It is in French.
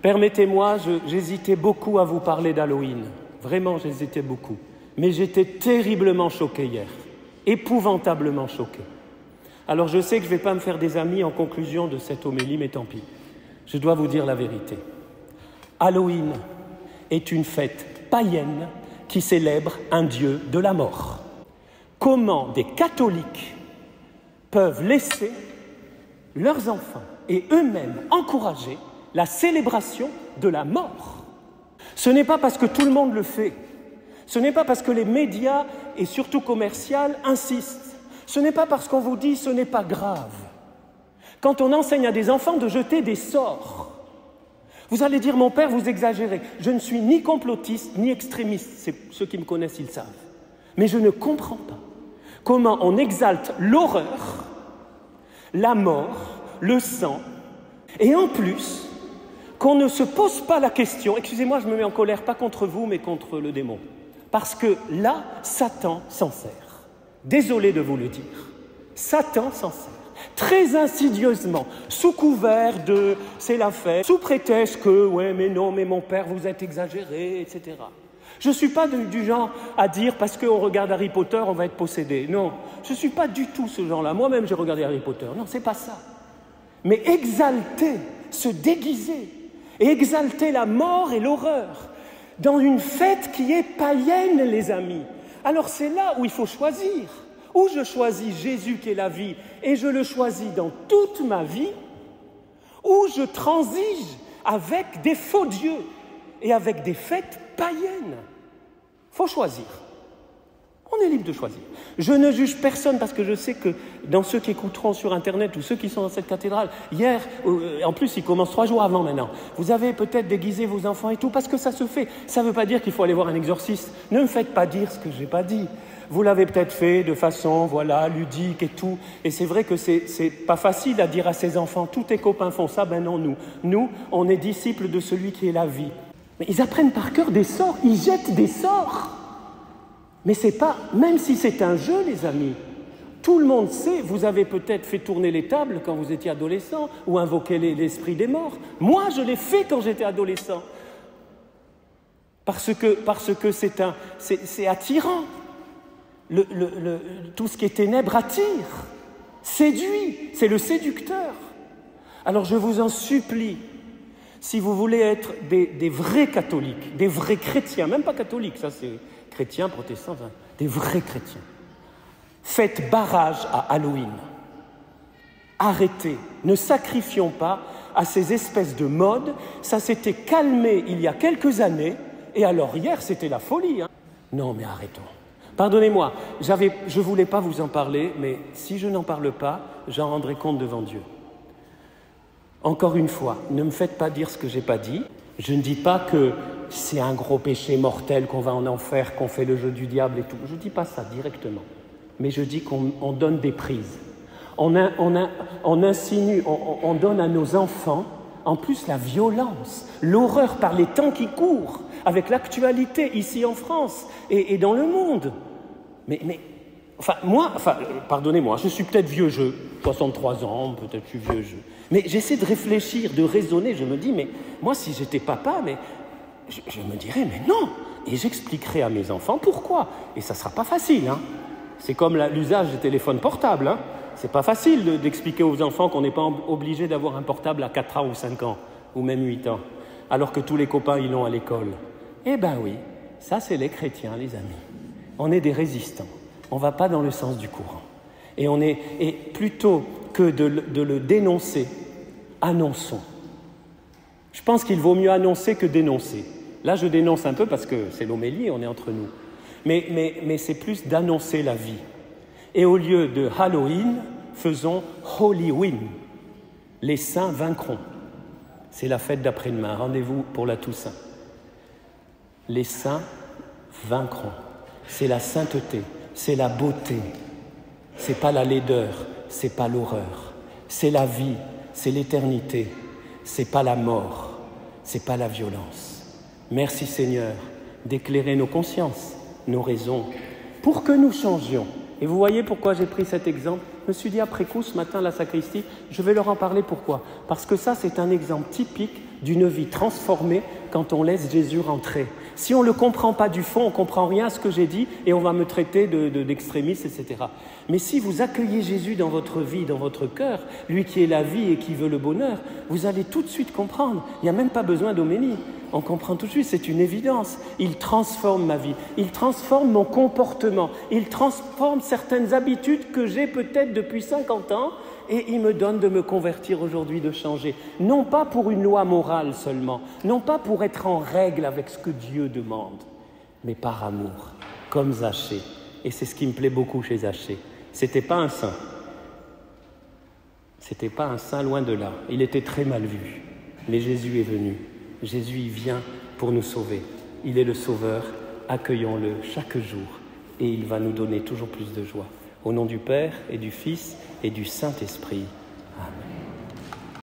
Permettez-moi, j'hésitais beaucoup à vous parler d'Halloween. Vraiment, j'hésitais beaucoup. Mais j'étais terriblement choqué hier. Épouvantablement choqué. Alors je sais que je ne vais pas me faire des amis en conclusion de cette homélie, mais tant pis. Je dois vous dire la vérité. Halloween est une fête païenne qui célèbre un dieu de la mort. Comment des catholiques peuvent laisser leurs enfants et eux-mêmes encourager la célébration de la mort? Ce n'est pas parce que tout le monde le fait. Ce n'est pas parce que les médias, et surtout commerciaux, insistent. Ce n'est pas parce qu'on vous dit « ce n'est pas grave ». Quand on enseigne à des enfants de jeter des sorts, vous allez dire « mon père, vous exagérez ». Je ne suis ni complotiste, ni extrémiste. Ceux qui me connaissent, ils savent. Mais je ne comprends pas comment on exalte l'horreur, la mort, le sang, et en plus, qu'on ne se pose pas la question, excusez-moi, je me mets en colère, pas contre vous, mais contre le démon, parce que là, Satan s'en sert. Désolé de vous le dire, Satan s'en sert, très insidieusement, sous couvert de « c'est la fête », sous prétexte que « ouais, mais non, mais mon père, vous êtes exagéré », etc. Je ne suis pas du genre à dire parce qu'on regarde Harry Potter, on va être possédé. Non, je ne suis pas du tout ce genre-là. Moi-même, j'ai regardé Harry Potter. Non, c'est pas ça. Mais exalter, se déguiser, et exalter la mort et l'horreur dans une fête qui est païenne, les amis. Alors c'est là où il faut choisir. Ou je choisis Jésus qui est la vie, et je le choisis dans toute ma vie, ou je transige avec des faux dieux et avec des fêtes païennes. Il faut choisir. On est libre de choisir. Je ne juge personne parce que je sais que dans ceux qui écouteront sur Internet ou ceux qui sont dans cette cathédrale, hier, en plus il commence 3 jours avant maintenant, vous avez peut-être déguisé vos enfants et tout parce que ça se fait. Ça ne veut pas dire qu'il faut aller voir un exorciste. Ne me faites pas dire ce que je n'ai pas dit. Vous l'avez peut-être fait de façon, voilà, ludique et tout. Et c'est vrai que c'est pas facile à dire à ses enfants, tous tes copains font ça, ben non, nous, on est disciples de celui qui est la vie. Mais ils apprennent par cœur des sorts, ils jettent des sorts. Mais c'est pas, même si c'est un jeu, les amis, tout le monde sait, vous avez peut-être fait tourner les tables quand vous étiez adolescent ou invoqué l'esprit des morts. Moi, je l'ai fait quand j'étais adolescent. Parce que c'est attirant. Tout ce qui est ténèbres attire, séduit, c'est le séducteur. Alors je vous en supplie, si vous voulez être des vrais catholiques, des vrais chrétiens, même pas catholiques, ça c'est chrétiens, protestants, enfin, des vrais chrétiens, faites barrage à Halloween. Arrêtez, ne sacrifions pas à ces espèces de modes. Ça s'était calmé il y a quelques années, et alors hier c'était la folie. Hein. Non mais arrêtons. Pardonnez-moi, je ne voulais pas vous en parler, mais si je n'en parle pas, j'en rendrai compte devant Dieu. Encore une fois, ne me faites pas dire ce que je n'ai pas dit. Je ne dis pas que c'est un gros péché mortel, qu'on va en enfer, qu'on fait le jeu du diable et tout. Je ne dis pas ça directement. Mais je dis qu'on donne des prises. On insinue, on donne à nos enfants, en plus la violence, l'horreur par les temps qui courent, avec l'actualité ici en France et dans le monde. Pardonnez-moi, je suis peut-être vieux jeu, 63 ans, peut-être je suis vieux jeu. Mais j'essaie de réfléchir, de raisonner, je me dis, mais moi si j'étais papa, mais je me dirais, mais non. Et j'expliquerai à mes enfants pourquoi. Et ça ne sera pas facile. Hein. C'est comme l'usage des téléphones portables. Hein. C'est pas facile d'expliquer aux enfants qu'on n'est pas obligé d'avoir un portable à 4 ans ou 5 ans, ou même 8 ans, alors que tous les copains ils l'ont à l'école. Eh bien oui, ça c'est les chrétiens, les amis. On est des résistants. On ne va pas dans le sens du courant. Et plutôt que de le dénoncer, annonçons. Je pense qu'il vaut mieux annoncer que dénoncer. Là, je dénonce un peu parce que c'est l'homélie, on est entre nous. Mais c'est plus d'annoncer la vie. Et au lieu de Halloween, faisons Hollyween. Les saints vaincront. C'est la fête d'après-demain. Rendez-vous pour la Toussaint. Les saints vaincront. C'est la sainteté, c'est la beauté. C'est pas la laideur, c'est pas l'horreur. C'est la vie, c'est l'éternité. C'est pas la mort, c'est pas la violence. Merci Seigneur d'éclairer nos consciences, nos raisons, pour que nous changions. Et vous voyez pourquoi j'ai pris cet exemple? Je me suis dit après coup, ce matin, à la sacristie, je vais leur en parler. Pourquoi? Parce que ça, c'est un exemple typique d'une vie transformée quand on laisse Jésus rentrer. Si on ne le comprend pas du fond, on ne comprend rien à ce que j'ai dit et on va me traiter d'extrémiste, etc. Mais si vous accueillez Jésus dans votre vie, dans votre cœur, lui qui est la vie et qui veut le bonheur, vous allez tout de suite comprendre. Il n'y a même pas besoin d'homélie. On comprend tout de suite, c'est une évidence. Il transforme ma vie, il transforme mon comportement, il transforme certaines habitudes que j'ai peut-être depuis 50 ans et il me donne de me convertir aujourd'hui, de changer. Non pas pour une loi morale seulement, non pas pour être en règle avec ce que Dieu demande, mais par amour, comme Zachée. Et c'est ce qui me plaît beaucoup chez Zachée. C'était pas un saint. C'était pas un saint, loin de là. Il était très mal vu. Mais Jésus est venu. Jésus, il vient pour nous sauver. Il est le Sauveur. Accueillons-le chaque jour. Et il va nous donner toujours plus de joie. Au nom du Père et du Fils et du Saint-Esprit. Amen.